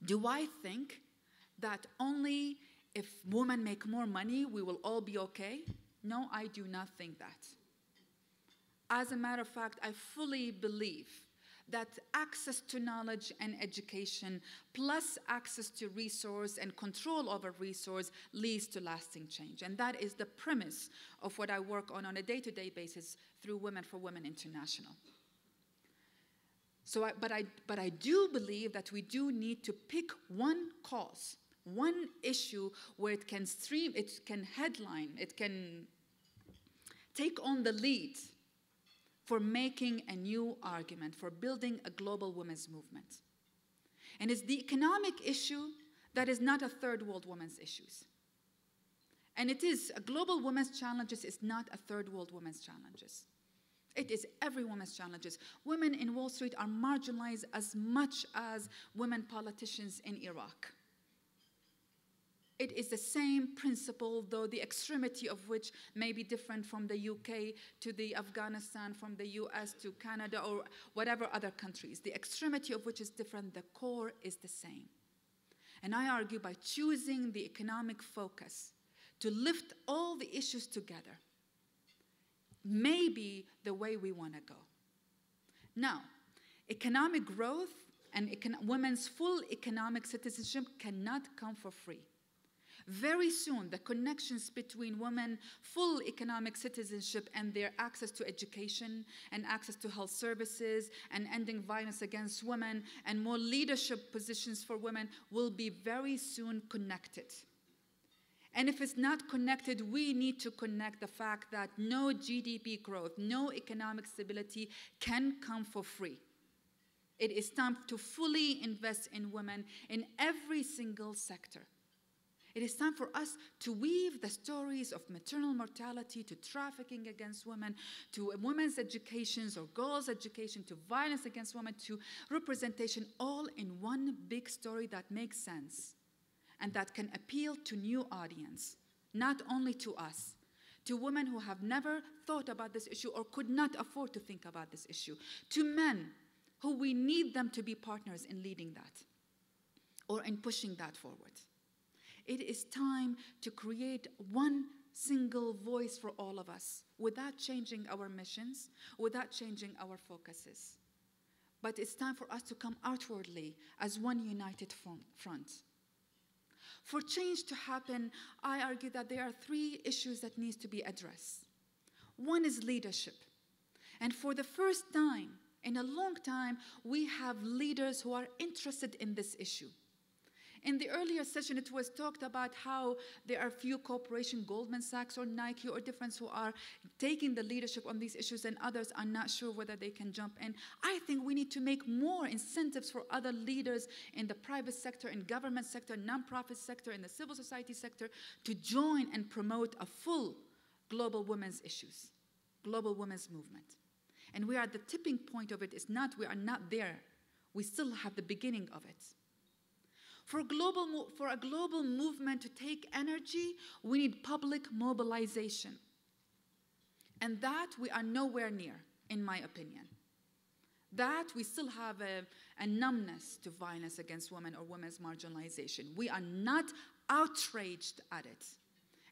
Do I think that only if women make more money, we will all be okay? No, I do not think that. As a matter of fact, I fully believe that access to knowledge and education, plus access to resource and control over resource, leads to lasting change. And that is the premise of what I work on a day-to-day basis through Women for Women International. So, but I do believe that we do need to pick one cause, one issue where it can stream, it can headline, it can take on the lead for making a new argument, for building a global women's movement. And it's the economic issue that is not a third world women's issues. And it is, a global women's challenges is not a third world women's challenges. It is every woman's challenges. Women in Wall Street are marginalized as much as women politicians in Iraq. It is the same principle, though the extremity of which may be different from the UK to the Afghanistan, from the US to Canada, or whatever other countries. The extremity of which is different, the core is the same. And I argue by choosing the economic focus to lift all the issues together may be the way we want to go. Now, economic growth and women's full economic citizenship cannot come for free. Very soon, the connections between women, full economic citizenship and their access to education and access to health services and ending violence against women and more leadership positions for women will be very soon connected. And if it's not connected, we need to connect the fact that no GDP growth, no economic stability can come for free. It is time to fully invest in women in every single sector. It is time for us to weave the stories of maternal mortality, to trafficking against women, to women's educations or girls' education, to violence against women, to representation, all in one big story that makes sense and that can appeal to new audience, not only to us, to women who have never thought about this issue or could not afford to think about this issue, to men who we need them to be partners in leading that or in pushing that forward. It is time to create one single voice for all of us without changing our missions, without changing our focuses. But it's time for us to come outwardly as one united front. For change to happen, I argue that there are three issues that need to be addressed. One is leadership. And for the first time in a long time, we have leaders who are interested in this issue. In the earlier session, it was talked about how there are few corporations, Goldman Sachs or Nike or different, who are taking the leadership on these issues, and others are not sure whether they can jump in. I think we need to make more incentives for other leaders in the private sector, in government sector, nonprofit sector, in the civil society sector, to join and promote a full global women's issues, global women's movement. And we are at the tipping point of it. We are not there. We still have the beginning of it. For a global movement to take energy, we need public mobilization. And that we are nowhere near, in my opinion. That we still have a numbness to violence against women or women's marginalization. We are not outraged at it.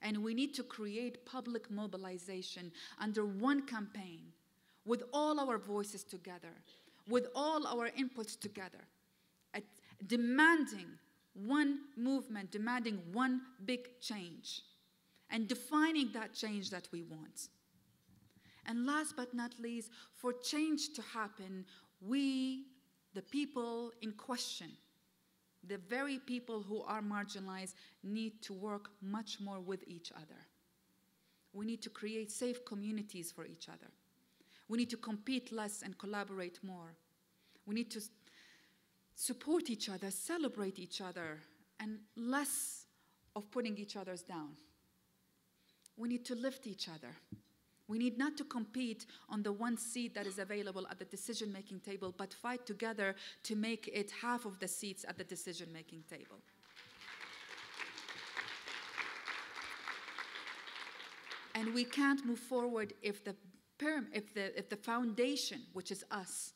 And we need to create public mobilization under one campaign, with all our voices together, with all our inputs together, demanding one movement, demanding one big change, and defining that change that we want. And last but not least, for change to happen, we, the people in question, the very people who are marginalized, need to work much more with each other. We need to create safe communities for each other. We need to compete less and collaborate more. We need to support each other, celebrate each other, and less of putting each other down. We need to lift each other. We need not to compete on the one seat that is available at the decision-making table, but fight together to make it half of the seats at the decision-making table. And we can't move forward if the foundation, which is us,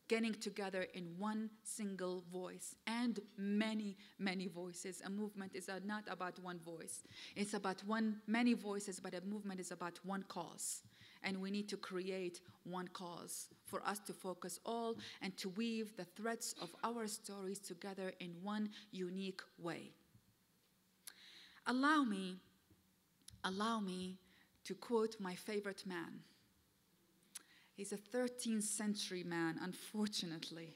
getting together in one single voice and many, many voices. A movement is not about one voice. It's about many voices, but a movement is about one cause. And we need to create one cause for us to focus all and to weave the threads of our stories together in one unique way. Allow me to quote my favorite man. He's a 13th century man, unfortunately,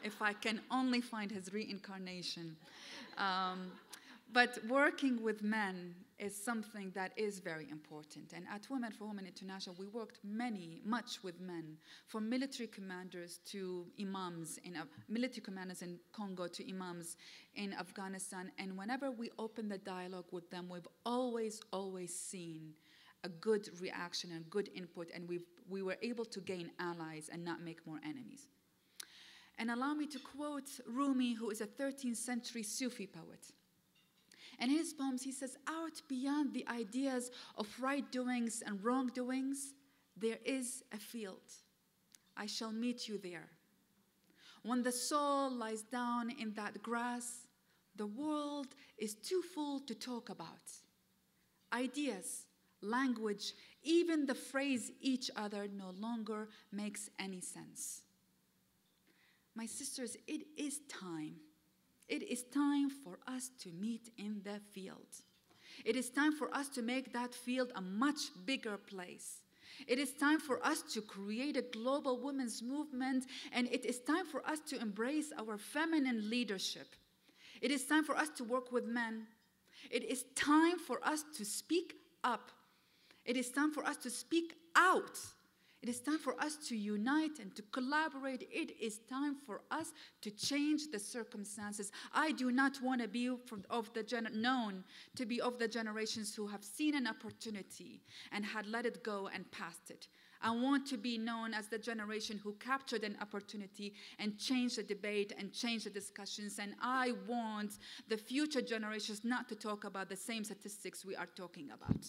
if I can only find his reincarnation. But working with men is something that is very important. And at Women for Women International, we worked much with men, from military commanders to imams, military commanders in Congo to imams in Afghanistan. And whenever we open the dialogue with them, we've always seen a good reaction and good input, and we were able to gain allies and not make more enemies. And allow me to quote Rumi, who is a 13th century Sufi poet. And in his poems, he says, out beyond the ideas of right doings and wrongdoings, there is a field. I shall meet you there. When the soul lies down in that grass, the world is too full to talk about. Ideas, language, even the phrase each other no longer makes any sense. My sisters, it is time. It is time for us to meet in the field. It is time for us to make that field a much bigger place. It is time for us to create a global women's movement, and it is time for us to embrace our feminine leadership. It is time for us to work with men. It is time for us to speak up. It is time for us to speak out. It is time for us to unite and to collaborate. It is time for us to change the circumstances. I do not want to be known to be of the generations who have seen an opportunity and had let it go and passed it. I want to be known as the generation who captured an opportunity and changed the debate and changed the discussions. And I want the future generations not to talk about the same statistics we are talking about.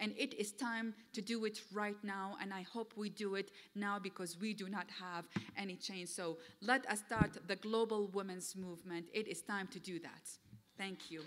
And it is time to do it right now, and I hope we do it now because we do not have any change. So let us start the global women's movement. It is time to do that. Thank you.